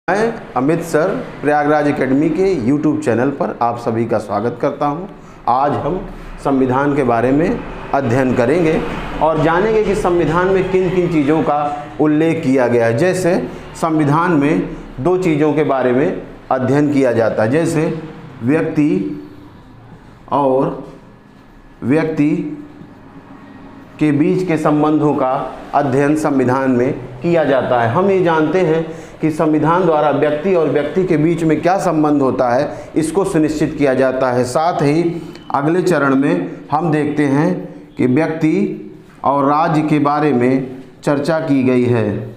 मैं Amit sir Prayagraj academy के YouTube channel पर आप सभी का स्वागत करता हूं। आज हम संविधान के बारे में अध्ययन करेंगे और जानेंगे कि संविधान में किन किन चीज़ों का उल्लेख किया गया है। जैसे संविधान में दो चीज़ों के बारे में अध्ययन किया जाता है, जैसे व्यक्ति और व्यक्ति के बीच के संबंधों का अध्ययन संविधान में किया जाता है। हम ये जानते हैं कि संविधान द्वारा व्यक्ति और व्यक्ति के बीच में क्या संबंध होता है, इसको सुनिश्चित किया जाता है। साथ ही अगले चरण में हम देखते हैं कि व्यक्ति और राज्य के बारे में चर्चा की गई है।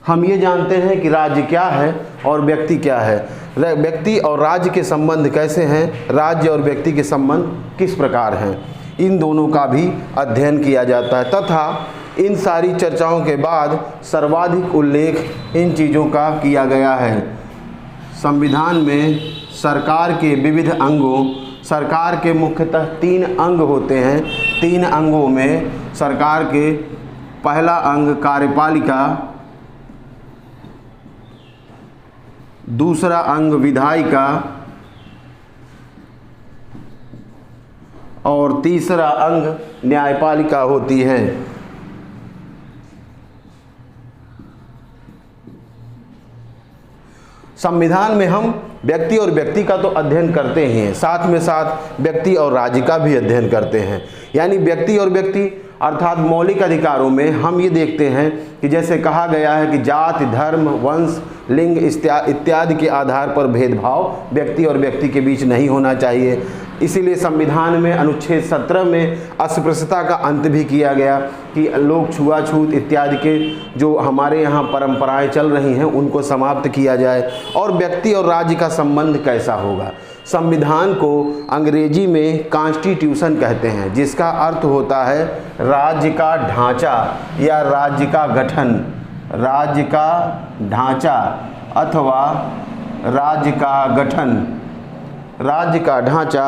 हम ये जानते हैं कि राज्य क्या है और व्यक्ति क्या है, व्यक्ति और राज्य के संबंध कैसे हैं, राज्य और व्यक्ति के संबंध किस प्रकार हैं, इन दोनों का भी अध्ययन किया जाता है। तथा इन सारी चर्चाओं के बाद सर्वाधिक उल्लेख इन चीज़ों का किया गया है। संविधान में सरकार के विविध अंगों, सरकार के मुख्यतः 3 अंग होते हैं। 3 अंगों में सरकार के पहला अंग कार्यपालिका, दूसरा अंग विधायिका और तीसरा अंग न्यायपालिका होती है। संविधान में हम व्यक्ति और व्यक्ति का तो अध्ययन करते ही हैं, साथ में साथ व्यक्ति और राज्य का भी अध्ययन करते हैं। यानी व्यक्ति और व्यक्ति अर्थात मौलिक अधिकारों में हम ये देखते हैं कि जैसे कहा गया है कि जाति, धर्म, वंश, लिंग इत्यादि के आधार पर भेदभाव व्यक्ति और व्यक्ति के बीच नहीं होना चाहिए। इसीलिए संविधान में अनुच्छेद 17 में अस्पृश्यता का अंत भी किया गया कि लोग छुआछूत इत्यादि के जो हमारे यहाँ परंपराएं चल रही हैं उनको समाप्त किया जाए। और व्यक्ति और राज्य का संबंध कैसा होगा, संविधान को अंग्रेजी में कॉन्स्टिट्यूशन कहते हैं, जिसका अर्थ होता है राज्य का ढांचा या राज्य का गठन, राज्य का ढांचा अथवा राज्य का गठन, राज्य का ढांचा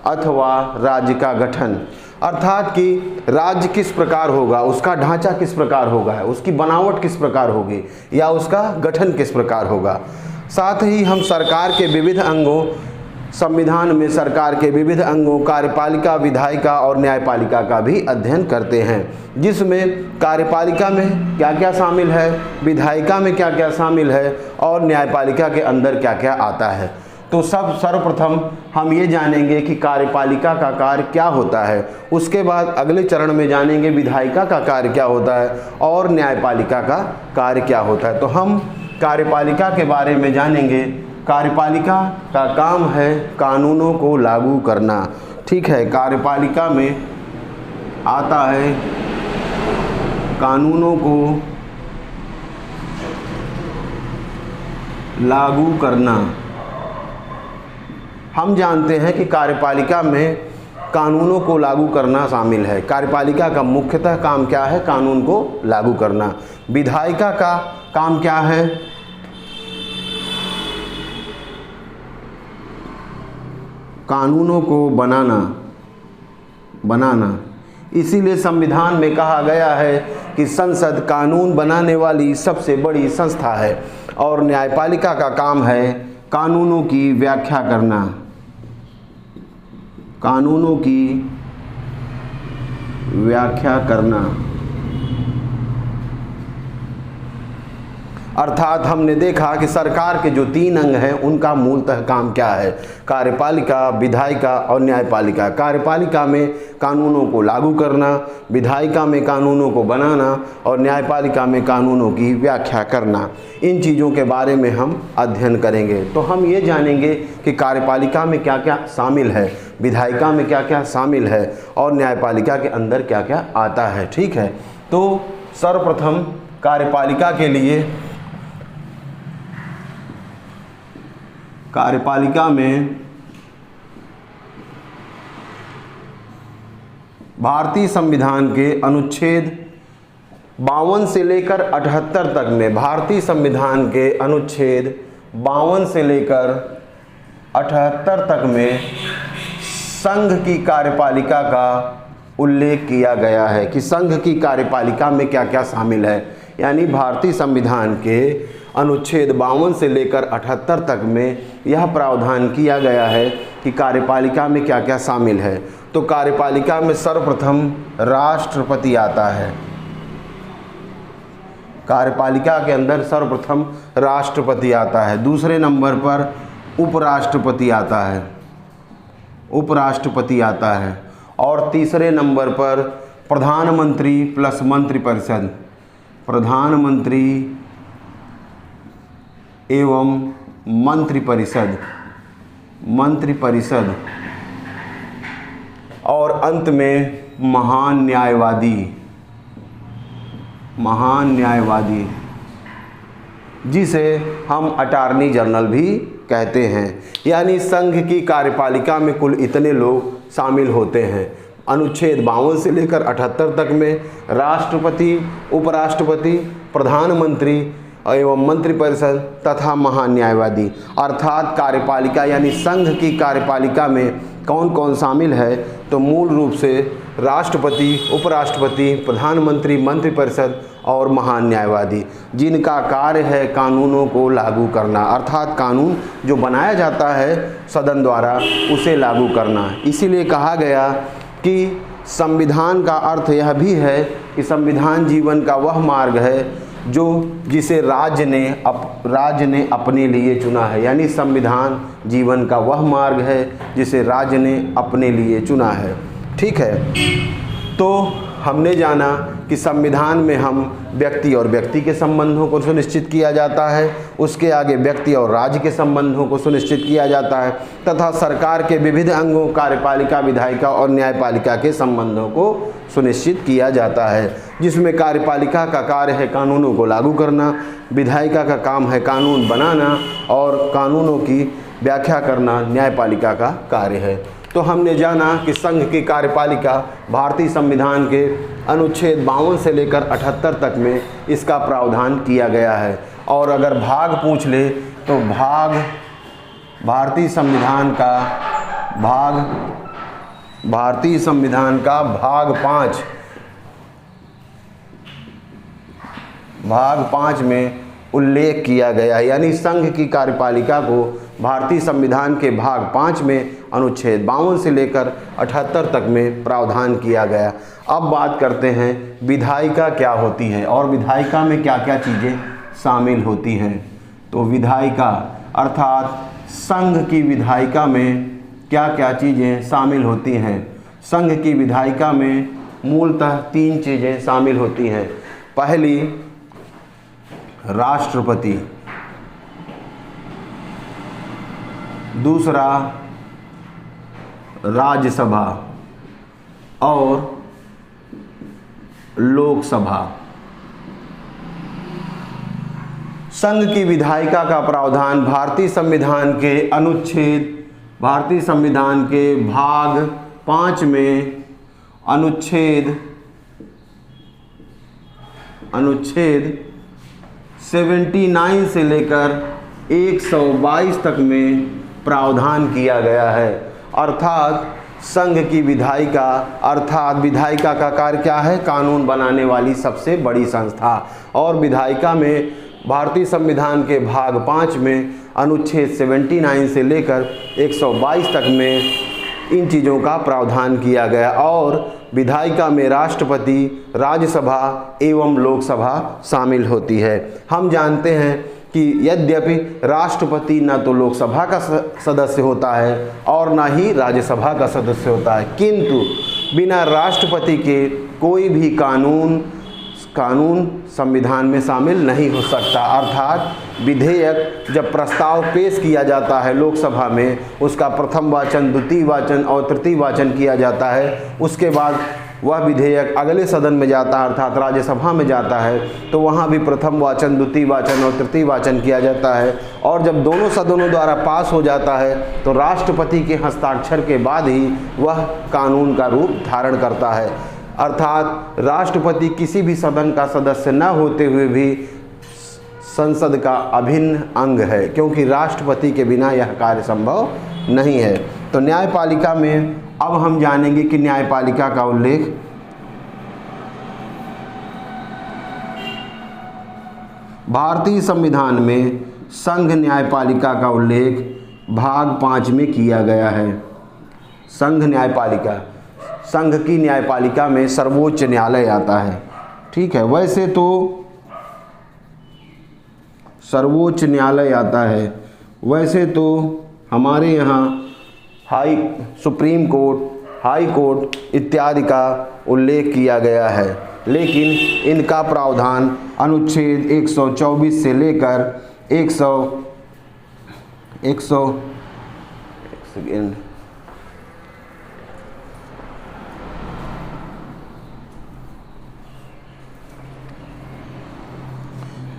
अथवा राज्य का गठन। अर्थात कि राज्य किस प्रकार होगा, उसका ढांचा किस प्रकार होगा, उसकी बनावट किस प्रकार होगी या उसका गठन किस प्रकार होगा। साथ ही हम सरकार के विविध अंगों, संविधान में सरकार के विविध अंगों कार्यपालिका, विधायिका और न्यायपालिका का भी अध्ययन करते हैं, जिसमें कार्यपालिका में क्या क्या शामिल है, विधायिका में क्या क्या शामिल है और न्यायपालिका के अंदर क्या क्या आता है। तो सर्वप्रथम हम ये जानेंगे कि कार्यपालिका का कार्य क्या होता है, उसके बाद अगले चरण में जानेंगे विधायिका का कार्य क्या होता है और न्यायपालिका का कार्य क्या होता है। तो हम कार्यपालिका के बारे में जानेंगे। कार्यपालिका का काम है कानूनों को लागू करना। ठीक है, कार्यपालिका में आता है कानूनों को लागू करना। हम जानते हैं कि कार्यपालिका में कानूनों को लागू करना शामिल है। कार्यपालिका का मुख्यतः काम क्या है, कानून को लागू करना। विधायिका का काम क्या है, कानूनों को बनाना। इसीलिए संविधान में कहा गया है कि संसद कानून बनाने वाली सबसे बड़ी संस्था है। और न्यायपालिका का काम है कानूनों की व्याख्या करना, कानूनों की व्याख्या करना। अर्थात हमने देखा कि सरकार के जो 3 अंग हैं उनका मूलतः काम क्या है, कार्यपालिका, विधायिका और न्यायपालिका। कार्यपालिका में कानूनों को लागू करना, विधायिका में कानूनों को बनाना और न्यायपालिका में कानूनों की व्याख्या करना। इन चीज़ों के बारे में हम अध्ययन करेंगे। तो हम ये जानेंगे कि कार्यपालिका में क्या क्या शामिल है, विधायिका में क्या क्या शामिल है और न्यायपालिका के अंदर क्या क्या आता है। ठीक है, तो सर्वप्रथम कार्यपालिका के लिए, कार्यपालिका में भारतीय संविधान के अनुच्छेद 52 से लेकर 78 तक में, भारतीय संविधान के अनुच्छेद 52 से लेकर 78 तक में संघ की कार्यपालिका का उल्लेख किया गया है कि संघ की कार्यपालिका में क्या क्या शामिल है। यानी भारतीय संविधान के अनुच्छेद 52 से लेकर 78 तक में यह प्रावधान किया गया है कि कार्यपालिका में क्या क्या शामिल है। तो कार्यपालिका में सर्वप्रथम राष्ट्रपति आता है। कार्यपालिका के अंदर सर्वप्रथम राष्ट्रपति आता है। दूसरे नंबर पर उपराष्ट्रपति आता है, उपराष्ट्रपति आता है। और तीसरे नंबर पर प्रधानमंत्री प्लस मंत्रिपरिषद, प्रधानमंत्री एवं मंत्रिपरिषद, मंत्रिपरिषद। और अंत में महान न्यायवादी, महान न्यायवादी, जिसे हम अटॉर्नी जनरल भी कहते हैं। यानी संघ की कार्यपालिका में कुल इतने लोग शामिल होते हैं। अनुच्छेद 52 से लेकर 78 तक में राष्ट्रपति, उपराष्ट्रपति, प्रधानमंत्री एवं मंत्रिपरिषद तथा महान न्यायवादी। अर्थात कार्यपालिका यानी संघ की कार्यपालिका में कौन कौन शामिल है, तो मूल रूप से राष्ट्रपति, उपराष्ट्रपति, प्रधानमंत्री, मंत्रिपरिषद और महान न्यायवादी, जिनका कार्य है कानूनों को लागू करना। अर्थात कानून जो बनाया जाता है सदन द्वारा उसे लागू करना। इसीलिए कहा गया कि संविधान का अर्थ यह भी है कि संविधान जीवन का वह मार्ग है जिसे राज्य ने अपने लिए चुना है। यानी संविधान जीवन का वह मार्ग है जिसे राज्य ने अपने लिए चुना है। ठीक है, तो हमने जाना कि संविधान में हम व्यक्ति और व्यक्ति के संबंधों को सुनिश्चित किया जाता है, उसके आगे व्यक्ति और राज्य के संबंधों को सुनिश्चित किया जाता है, तथा सरकार के विविध अंगों कार्यपालिका, विधायिका और न्यायपालिका के संबंधों को सुनिश्चित किया जाता है, जिसमें कार्यपालिका का कार्य है कानूनों को लागू करना, विधायिका का काम है कानून बनाना और कानूनों की व्याख्या करना न्यायपालिका का कार्य है। तो हमने जाना कि संघ की कार्यपालिका भारतीय संविधान के अनुच्छेद 52 से लेकर 78 तक में इसका प्रावधान किया गया है। और अगर भाग पूछ ले तो भाग भारतीय संविधान का भाग 5 में उल्लेख किया गया है। यानी संघ की कार्यपालिका को भारतीय संविधान के भाग 5 में अनुच्छेद 52 से लेकर 78 तक में प्रावधान किया गया। अब बात करते हैं विधायिका क्या होती है और विधायिका में क्या क्या चीज़ें शामिल होती हैं। तो विधायिका अर्थात संघ की विधायिका में क्या क्या चीज़ें शामिल होती हैं। संघ की विधायिका में मूलतः 3 चीज़ें शामिल होती हैं। पहली, राष्ट्रपति, दूसरा राज्यसभा और लोकसभा। संघ की विधायिका का प्रावधान भारतीय संविधान के भाग 5 में अनुच्छेद 79 से लेकर 122 तक में प्रावधान किया गया है। अर्थात संघ की विधायिका अर्थात विधायिका का कार्य क्या है, कानून बनाने वाली सबसे बड़ी संस्था। और विधायिका में भारतीय संविधान के भाग 5 में अनुच्छेद 79 से लेकर 122 तक में इन चीज़ों का प्रावधान किया गया। और विधायिका में राष्ट्रपति, राज्यसभा एवं लोकसभा शामिल होती है। हम जानते हैं कि यद्यपि राष्ट्रपति न तो लोकसभा का सदस्य होता है और न ही राज्यसभा का सदस्य होता है, किंतु बिना राष्ट्रपति के कोई भी कानून संविधान में शामिल नहीं हो सकता। अर्थात विधेयक जब प्रस्ताव पेश किया जाता है लोकसभा में, उसका प्रथम वाचन, द्वितीय वाचन और तृतीय वाचन किया जाता है। उसके बाद वह विधेयक अगले सदन में जाता है अर्थात राज्यसभा में जाता है, तो वहाँ भी प्रथम वाचन, द्वितीय वाचन और तृतीय वाचन किया जाता है। और जब दोनों सदनों द्वारा पास हो जाता है तो राष्ट्रपति के हस्ताक्षर के बाद ही वह कानून का रूप धारण करता है। अर्थात राष्ट्रपति किसी भी सदन का सदस्य न होते हुए भी संसद का अभिन्न अंग है, क्योंकि राष्ट्रपति के बिना यह कार्य संभव नहीं है। तो न्यायपालिका में अब हम जानेंगे कि न्यायपालिका का उल्लेख भारतीय संविधान में संघ न्यायपालिका का उल्लेख भाग 5 में किया गया है। संघ न्यायपालिका, संघ की न्यायपालिका में सर्वोच्च न्यायालय आता है। ठीक है, वैसे तो सर्वोच्च न्यायालय आता है, वैसे तो हमारे यहाँ सुप्रीम कोर्ट, हाई कोर्ट इत्यादि का उल्लेख किया गया है, लेकिन इनका प्रावधान अनुच्छेद 124 से लेकर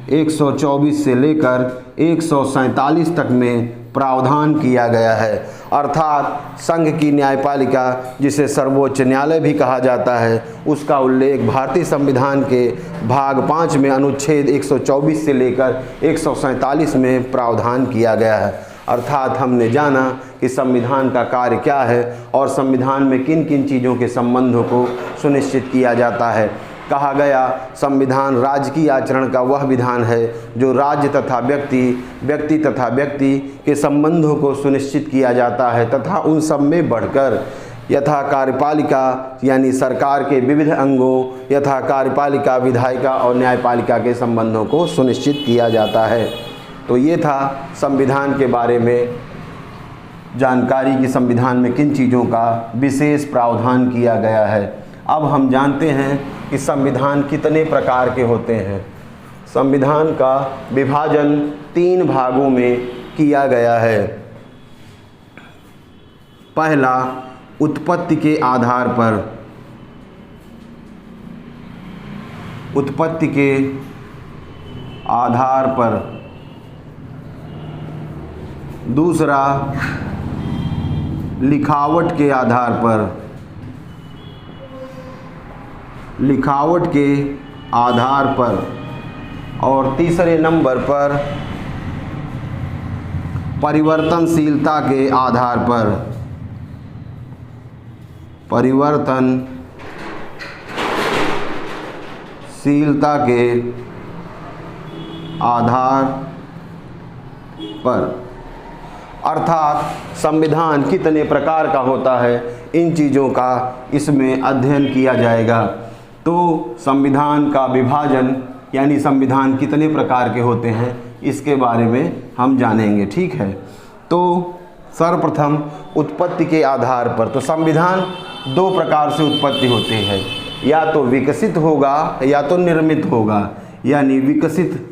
124 से लेकर 147 तक में प्रावधान किया गया है। अर्थात संघ की न्यायपालिका, जिसे सर्वोच्च न्यायालय भी कहा जाता है, उसका उल्लेख भारतीय संविधान के भाग 5 में अनुच्छेद 124 से लेकर 147 में प्रावधान किया गया है। अर्थात हमने जाना कि संविधान का कार्य क्या है और संविधान में किन किन चीज़ों के संबंधों को सुनिश्चित किया जाता है। कहा गया संविधान राजकीय आचरण का वह विधान है जो राज्य तथा व्यक्ति तथा व्यक्ति के संबंधों को सुनिश्चित किया जाता है तथा उन सब में बढ़कर यथा कार्यपालिका यानी सरकार के विविध अंगों यथा कार्यपालिका, विधायिका और न्यायपालिका के संबंधों को सुनिश्चित किया जाता है। तो ये था संविधान के बारे में जानकारी कि संविधान में किन चीज़ों का विशेष प्रावधान किया गया है। अब हम जानते हैं कि संविधान कितने प्रकार के होते हैं। संविधान का विभाजन 3 भागों में किया गया है। पहला, उत्पत्ति के आधार पर, उत्पत्ति के आधार पर। दूसरा, लिखावट के आधार पर, लिखावट के आधार पर। और तीसरे नंबर पर परिवर्तनशीलता के आधार पर, परिवर्तनशीलता के आधार पर। अर्थात संविधान कितने प्रकार का होता है, इन चीज़ों का इसमें अध्ययन किया जाएगा। तो संविधान का विभाजन यानी संविधान कितने प्रकार के होते हैं, इसके बारे में हम जानेंगे। ठीक है, तो सर्वप्रथम उत्पत्ति के आधार पर। तो संविधान 2 प्रकार से उत्पत्ति होती है, या तो विकसित होगा या तो निर्मित होगा। यानी विकसित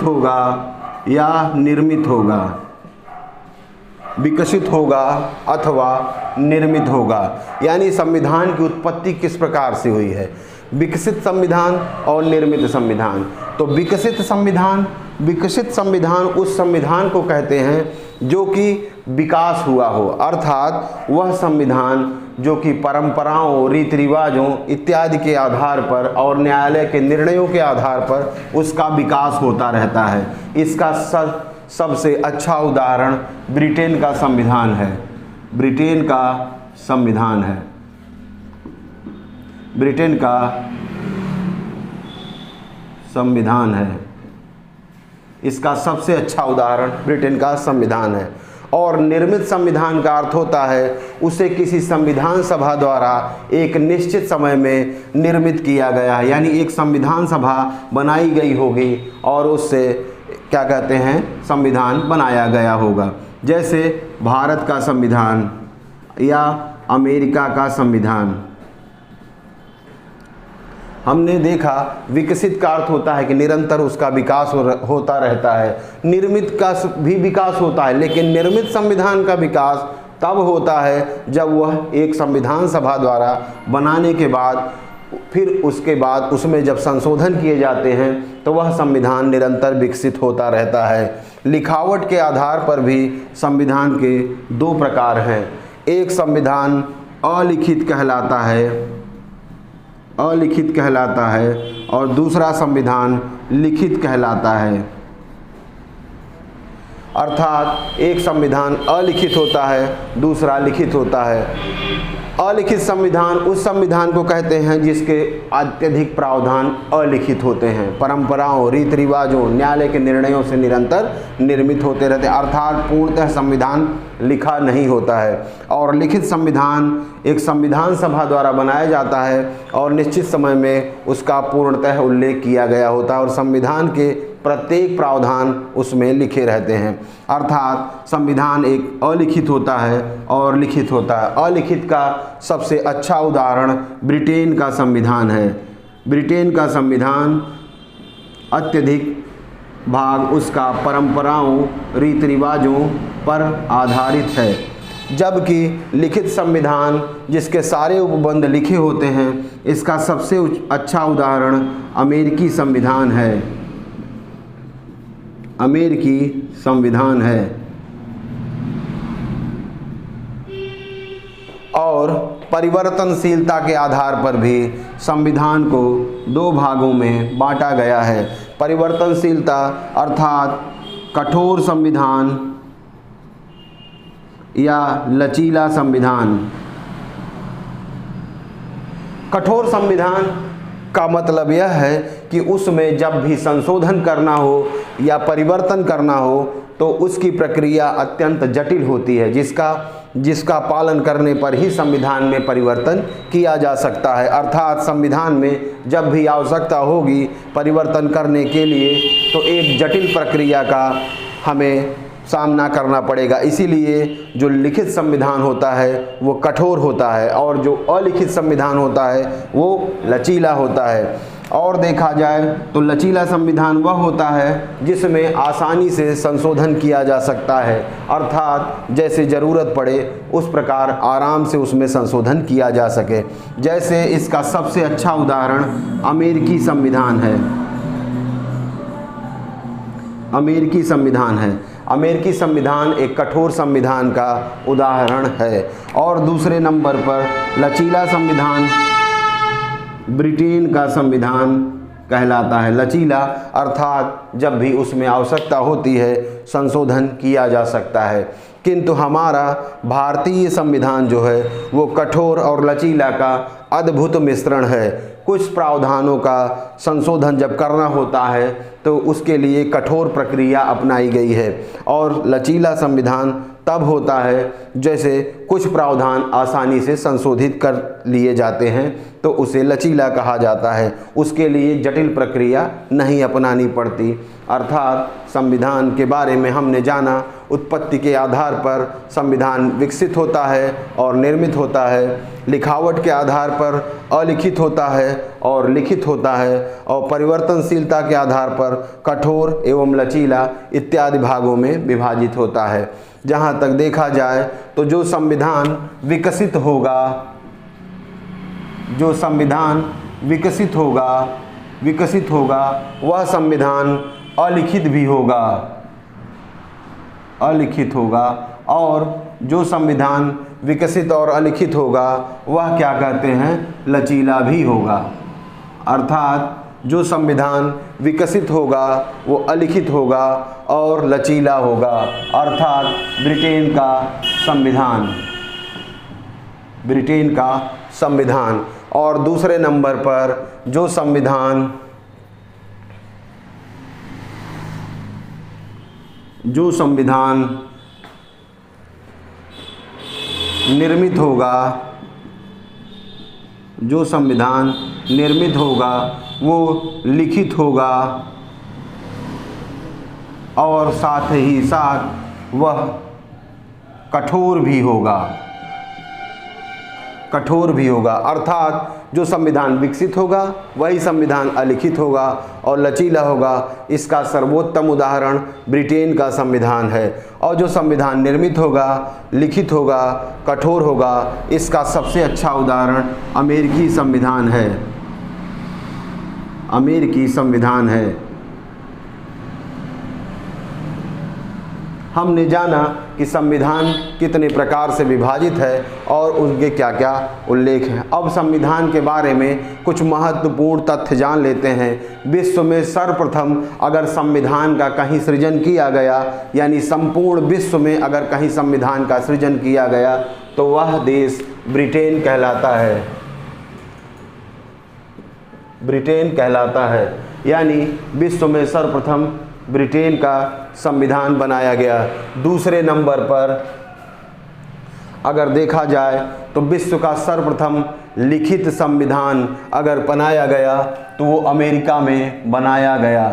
होगा या निर्मित होगा, विकसित होगा अथवा निर्मित होगा। यानी संविधान की उत्पत्ति किस प्रकार से हुई है, विकसित संविधान और निर्मित संविधान। तो विकसित संविधान उस संविधान को कहते हैं जो कि विकास हुआ हो, अर्थात वह संविधान जो कि परंपराओं, रीति रिवाजों इत्यादि के आधार पर और न्यायालय के निर्णयों के आधार पर उसका विकास होता रहता है। इसका सबसे अच्छा उदाहरण ब्रिटेन का संविधान है। ब्रिटेन का संविधान है, ब्रिटेन का संविधान है। इसका सबसे अच्छा उदाहरण ब्रिटेन का संविधान है। और निर्मित संविधान का अर्थ होता है उसे किसी संविधान सभा द्वारा एक निश्चित समय में निर्मित किया गया है। यानी एक संविधान सभा बनाई गई होगी और उससे क्या कहते हैं, संविधान बनाया गया होगा। जैसे भारत का संविधान या अमेरिका का संविधान। हमने देखा विकसित का अर्थ होता है कि निरंतर उसका विकास होता रहता है। निर्मित का भी विकास होता है, लेकिन निर्मित संविधान का विकास तब होता है जब वह एक संविधान सभा द्वारा बनाने के बाद फिर उसके बाद उसमें जब संशोधन किए जाते हैं तो वह संविधान निरंतर विकसित होता रहता है। लिखावट के आधार पर भी संविधान के 2 प्रकार हैं। एक संविधान अलिखित कहलाता है और दूसरा संविधान लिखित कहलाता है। अर्थात एक संविधान अलिखित होता है, दूसरा लिखित होता है। अलिखित संविधान उस संविधान को कहते हैं जिसके अत्यधिक प्रावधान अलिखित होते हैं, परंपराओं, रीति रिवाजों, न्यायालय के निर्णयों से निरंतर निर्मित होते रहते हैं, अर्थात पूर्णतः संविधान लिखा नहीं होता है। और लिखित संविधान एक संविधान सभा द्वारा बनाया जाता है और निश्चित समय में उसका पूर्णतः उल्लेख किया गया होता है और संविधान के प्रत्येक प्रावधान उसमें लिखे रहते हैं। अर्थात संविधान एक अलिखित होता है और लिखित होता है। अलिखित का सबसे अच्छा उदाहरण ब्रिटेन का संविधान है। ब्रिटेन का संविधान अत्यधिक भाग उसका परंपराओं, रीति रिवाजों पर आधारित है, जबकि लिखित संविधान जिसके सारे उपबंध लिखे होते हैं, इसका सबसे अच्छा उदाहरण अमेरिकी संविधान है। अमेरिकी संविधान है और परिवर्तनशीलता के आधार पर भी संविधान को दो भागों में बांटा गया है। परिवर्तनशीलता अर्थात कठोर संविधान या लचीला संविधान। कठोर संविधान का मतलब यह है कि उसमें जब भी संशोधन करना हो या परिवर्तन करना हो तो उसकी प्रक्रिया अत्यंत जटिल होती है, जिसका पालन करने पर ही संविधान में परिवर्तन किया जा सकता है। अर्थात संविधान में जब भी आवश्यकता होगी परिवर्तन करने के लिए तो एक जटिल प्रक्रिया का हमें सामना करना पड़ेगा। इसीलिए जो लिखित संविधान होता है वो कठोर होता है और जो अलिखित संविधान होता है वो लचीला होता है। और देखा जाए तो लचीला संविधान वह होता है जिसमें आसानी से संशोधन किया जा सकता है, अर्थात जैसे ज़रूरत पड़े उस प्रकार आराम से उसमें संशोधन किया जा सके। जैसे इसका सबसे अच्छा उदाहरण अमेरिकी संविधान है। अमेरिकी संविधान है। अमेरिकी संविधान एक कठोर संविधान का उदाहरण है। और दूसरे नंबर पर लचीला संविधान ब्रिटेन का संविधान कहलाता है। लचीला अर्थात जब भी उसमें आवश्यकता होती है संशोधन किया जा सकता है, किंतु हमारा भारतीय संविधान जो है वो कठोर और लचीला का अद्भुत मिश्रण है। कुछ प्रावधानों का संशोधन जब करना होता है तो उसके लिए कठोर प्रक्रिया अपनाई गई है और लचीला संविधान तब होता है जैसे कुछ प्रावधान आसानी से संशोधित कर लिए जाते हैं तो उसे लचीला कहा जाता है, उसके लिए जटिल प्रक्रिया नहीं अपनानी पड़ती। अर्थात संविधान के बारे में हमने जाना, उत्पत्ति के आधार पर संविधान विकसित होता है और निर्मित होता है, लिखावट के आधार पर अलिखित होता है और लिखित होता है, और परिवर्तनशीलता के आधार पर कठोर एवं लचीला इत्यादि भागों में विभाजित होता है। जहाँ तक देखा जाए तो जो संविधान विकसित होगा वह संविधान अलिखित होगा और जो संविधान विकसित और अलिखित होगा वह क्या कहते हैं, लचीला भी होगा। अर्थात जो संविधान विकसित होगा वो अलिखित होगा और लचीला होगा, अर्थात ब्रिटेन का संविधान। और दूसरे नंबर पर जो संविधान निर्मित होगा वो लिखित होगा और साथ ही साथ वह कठोर भी होगा। अर्थात जो संविधान विकसित होगा वही संविधान अलिखित होगा और लचीला होगा। इसका सर्वोत्तम उदाहरण ब्रिटेन का संविधान है। और जो संविधान निर्मित होगा, लिखित होगा, कठोर होगा, इसका सबसे अच्छा उदाहरण अमेरिकी संविधान है। हमने जाना कि संविधान कितने प्रकार से विभाजित है और उनके क्या क्या उल्लेख हैं। अब संविधान के बारे में कुछ महत्वपूर्ण तथ्य जान लेते हैं। विश्व में सर्वप्रथम अगर संविधान का कहीं सृजन किया गया, यानी संपूर्ण विश्व में अगर कहीं संविधान का सृजन किया गया, तो वह देश ब्रिटेन कहलाता है। ब्रिटेन कहलाता है, यानी विश्व में सर्वप्रथम ब्रिटेन का संविधान बनाया गया। दूसरे नंबर पर अगर देखा जाए तो विश्व का सर्वप्रथम लिखित संविधान अगर बनाया गया तो वो अमेरिका में बनाया गया।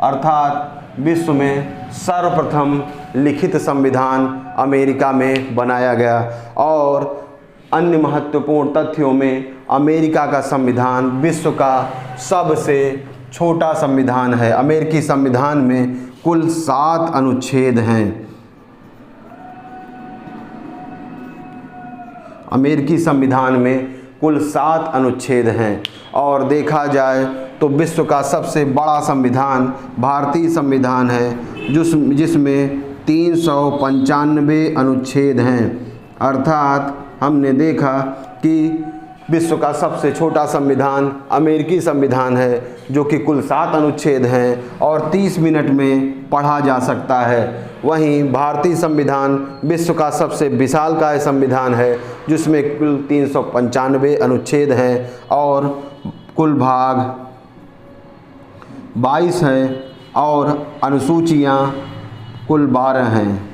अर्थात विश्व में सर्वप्रथम लिखित संविधान अमेरिका में बनाया गया। और अन्य महत्वपूर्ण तथ्यों में अमेरिका का संविधान विश्व का सबसे छोटा संविधान है। अमेरिकी संविधान में कुल 7 अनुच्छेद हैं। अमेरिकी संविधान में कुल 7 अनुच्छेद हैं। और देखा जाए तो विश्व का सबसे बड़ा संविधान भारतीय संविधान है, जिसमें 395 अनुच्छेद हैं। अर्थात हमने देखा कि विश्व का सबसे छोटा संविधान अमेरिकी संविधान है, जो कि कुल 7 अनुच्छेद हैं और 30 मिनट में पढ़ा जा सकता है। वहीं भारतीय संविधान विश्व का सबसे विशालकाय संविधान है, जिसमें कुल 395 अनुच्छेद हैं और कुल भाग 22 हैं और अनुसूचियाँ कुल 12 हैं।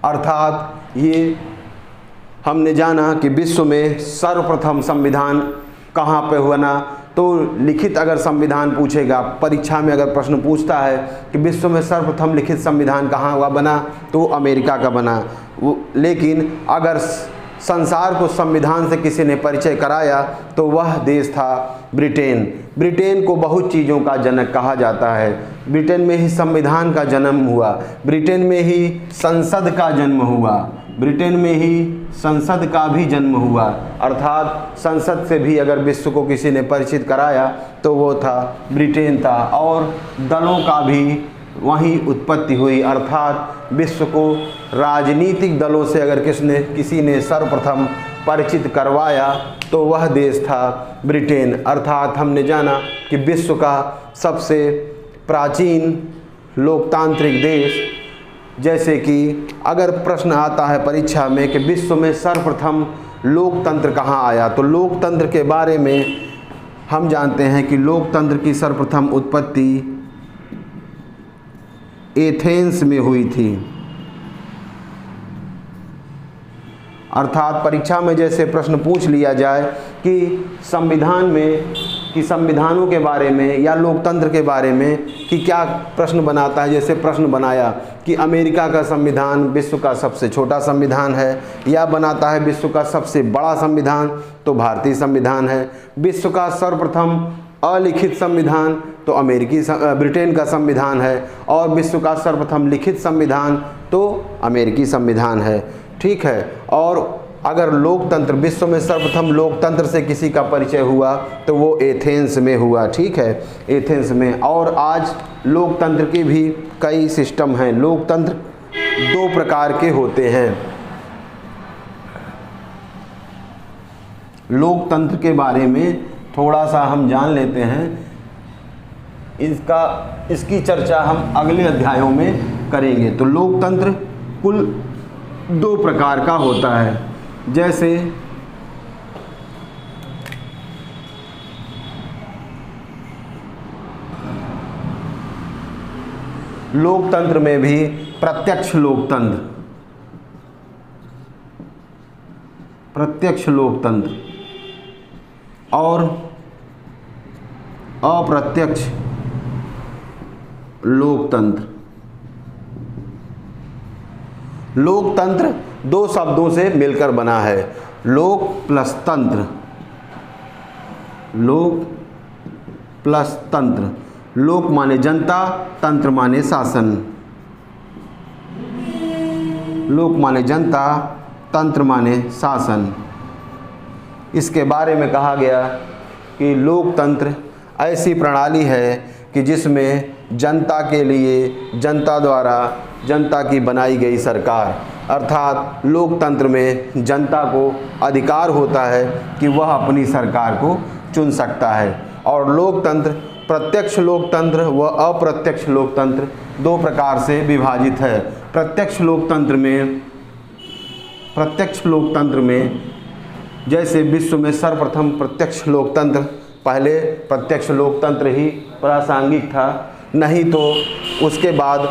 अर्थात ये हमने जाना कि विश्व में सर्वप्रथम संविधान कहाँ पे हुआ ना, तो लिखित अगर संविधान पूछेगा, परीक्षा में अगर प्रश्न पूछता है कि विश्व में सर्वप्रथम लिखित संविधान कहाँ हुआ बना, तो वो अमेरिका का बना। लेकिन अगर संसार को संविधान से किसी ने परिचय कराया तो वह देश था ब्रिटेन। ब्रिटेन को बहुत चीज़ों का जनक कहा जाता है। ब्रिटेन में ही संविधान का जन्म हुआ, ब्रिटेन में ही संसद का जन्म हुआ, ब्रिटेन में ही संसद का भी जन्म हुआ। अर्थात संसद से भी अगर विश्व को किसी ने परिचित कराया तो वो था ब्रिटेन था। और दलों का भी वहीं उत्पत्ति हुई। अर्थात विश्व को राजनीतिक दलों से अगर किसी ने सर्वप्रथम परिचित करवाया तो वह देश था ब्रिटेन। अर्थात हमने जाना कि विश्व का सबसे प्राचीन लोकतांत्रिक देश, जैसे कि अगर प्रश्न आता है परीक्षा में कि विश्व में सर्वप्रथम लोकतंत्र कहाँ आया, तो लोकतंत्र के बारे में हम जानते हैं कि लोकतंत्र की सर्वप्रथम उत्पत्ति एथेंस में हुई थी। अर्थात परीक्षा में जैसे प्रश्न पूछ लिया जाए कि संविधान में कि संविधानों के बारे में या लोकतंत्र के बारे में कि क्या प्रश्न बनाता है, जैसे प्रश्न बनाया कि अमेरिका का संविधान विश्व का सबसे छोटा संविधान है या बनाता है विश्व का सबसे बड़ा संविधान, तो भारतीय संविधान है। विश्व का सर्वप्रथम अलिखित संविधान तो ब्रिटेन का संविधान है और विश्व का सर्वप्रथम लिखित संविधान तो अमेरिकी संविधान है। ठीक है। और अगर लोकतंत्र, विश्व में सर्वप्रथम लोकतंत्र से किसी का परिचय हुआ तो वो एथेंस में हुआ। ठीक है, एथेंस में। और आज लोकतंत्र के भी कई सिस्टम हैं। लोकतंत्र 2 प्रकार के होते हैं। लोकतंत्र के बारे में थोड़ा सा हम जान लेते हैं। इसकी चर्चा हम अगले अध्यायों में करेंगे। तो लोकतंत्र कुल 2 प्रकार का होता है। जैसे लोकतंत्र में भी प्रत्यक्ष लोकतंत्र और अप्रत्यक्ष लोकतंत्र। लोकतंत्र 2 शब्दों से मिलकर बना है, लोक प्लस तंत्र। लोक प्लस तंत्र। लोक माने जनता, तंत्र माने शासन। लोक माने जनता, तंत्र माने शासन। इसके बारे में कहा गया कि लोकतंत्र ऐसी प्रणाली है कि जिसमें जनता के लिए, जनता द्वारा, जनता की बनाई गई सरकार, अर्थात लोकतंत्र में जनता को अधिकार होता है कि वह अपनी सरकार को चुन सकता है। और लोकतंत्र, प्रत्यक्ष लोकतंत्र व अप्रत्यक्ष लोकतंत्र दो प्रकार से विभाजित है। प्रत्यक्ष लोकतंत्र में जैसे विश्व में सर्वप्रथम प्रत्यक्ष लोकतंत्र, पहले प्रत्यक्ष लोकतंत्र ही प्रासंगिक था, नहीं तो उसके बाद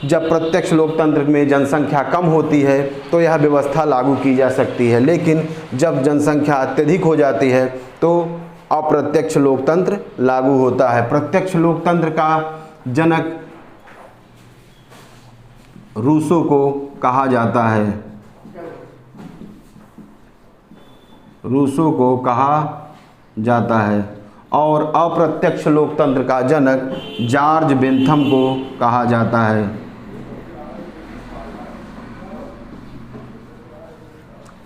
जब प्रत्यक्ष लोकतंत्र में जनसंख्या कम होती है तो यह व्यवस्था लागू की जा सकती है, लेकिन जब जनसंख्या अत्यधिक हो जाती है तो अप्रत्यक्ष लोकतंत्र लागू होता है। प्रत्यक्ष लोकतंत्र का जनक रूसो को कहा जाता है, रूसो को कहा जाता है। और अप्रत्यक्ष लोकतंत्र का जनक जॉर्ज बेंथम को कहा जाता है।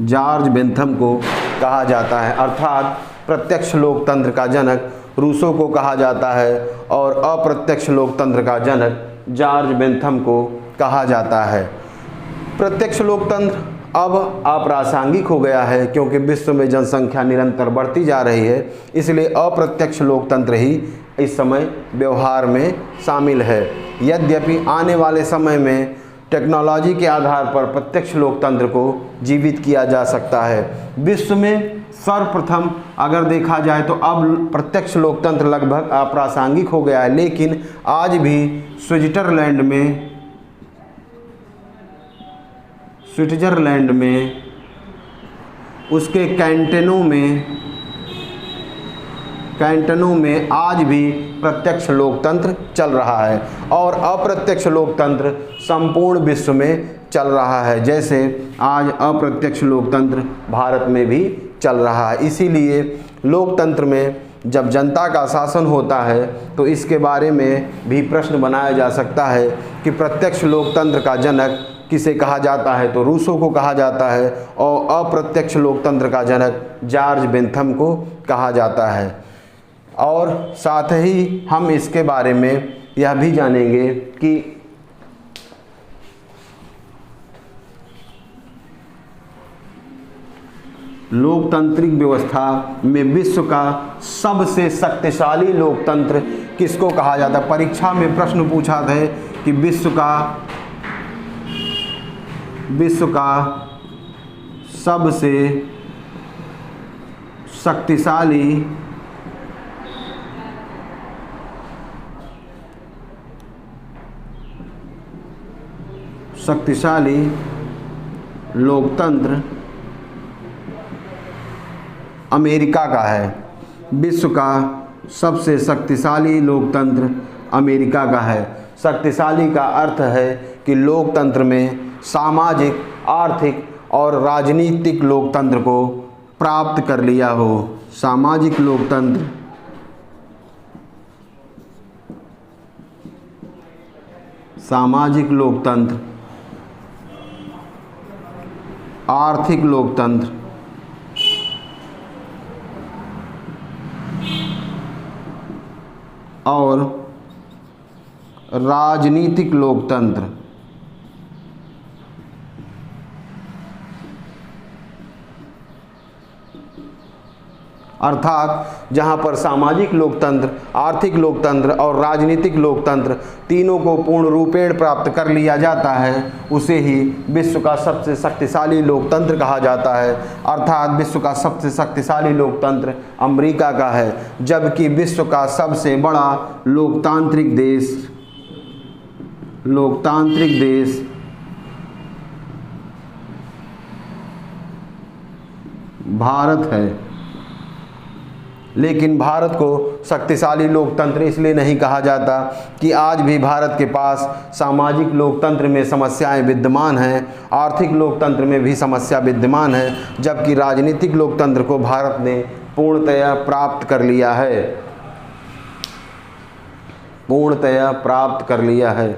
जॉर्ज बेंथम को कहा जाता है, अर्थात प्रत्यक्ष लोकतंत्र का जनक रूसो को कहा जाता है और अप्रत्यक्ष लोकतंत्र का जनक जॉर्ज बेंथम को कहा जाता है। प्रत्यक्ष लोकतंत्र अब अप्रासंगिक हो गया है क्योंकि विश्व में जनसंख्या निरंतर बढ़ती जा रही है, इसलिए अप्रत्यक्ष लोकतंत्र ही इस समय व्यवहार में शामिल है। यद्यपि आने वाले समय में टेक्नोलॉजी के आधार पर प्रत्यक्ष लोकतंत्र को जीवित किया जा सकता है। विश्व में सर्वप्रथम अगर देखा जाए तो अब प्रत्यक्ष लोकतंत्र लगभग अप्रासंगिक हो गया है, लेकिन आज भी स्विट्जरलैंड में उसके कैंटनों में आज भी प्रत्यक्ष लोकतंत्र चल रहा है और अप्रत्यक्ष लोकतंत्र संपूर्ण विश्व में चल रहा है। जैसे आज अप्रत्यक्ष लोकतंत्र भारत में भी चल रहा है। इसीलिए लोकतंत्र में जब जनता का शासन होता है तो इसके बारे में भी प्रश्न बनाया जा सकता है कि प्रत्यक्ष लोकतंत्र का जनक किसे कहा जाता है, तो रूसो को कहा जाता है और अप्रत्यक्ष लोकतंत्र का जनक जॉर्ज बेंथम को कहा जाता है। और साथ ही हम इसके बारे में यह भी जानेंगे कि लोकतांत्रिक व्यवस्था में विश्व का सबसे शक्तिशाली लोकतंत्र किसको कहा जाता है। परीक्षा में प्रश्न पूछा था कि विश्व का सबसे शक्तिशाली लोकतंत्र अमेरिका का है। विश्व का सबसे शक्तिशाली लोकतंत्र अमेरिका का है। शक्तिशाली का अर्थ है कि लोकतंत्र में सामाजिक, आर्थिक और राजनीतिक लोकतंत्र को प्राप्त कर लिया हो। सामाजिक लोकतंत्र, सामाजिक लोकतंत्र, आर्थिक लोकतंत्र और राजनीतिक लोकतंत्र। अर्थात जहाँ पर सामाजिक लोकतंत्र, आर्थिक लोकतंत्र और राजनीतिक लोकतंत्र तीनों को पूर्ण रूपेण प्राप्त कर लिया जाता है उसे ही विश्व का सबसे शक्तिशाली लोकतंत्र कहा जाता है। अर्थात विश्व का सबसे शक्तिशाली लोकतंत्र अमेरिका का है, जबकि विश्व का सबसे बड़ा लोकतांत्रिक देश भारत है। लेकिन भारत को शक्तिशाली लोकतंत्र इसलिए नहीं कहा जाता कि आज भी भारत के पास सामाजिक लोकतंत्र में समस्याएं विद्यमान हैं, आर्थिक लोकतंत्र में भी समस्या विद्यमान है, जबकि राजनीतिक लोकतंत्र को भारत ने पूर्णतया प्राप्त कर लिया है, पूर्णतया प्राप्त कर लिया है।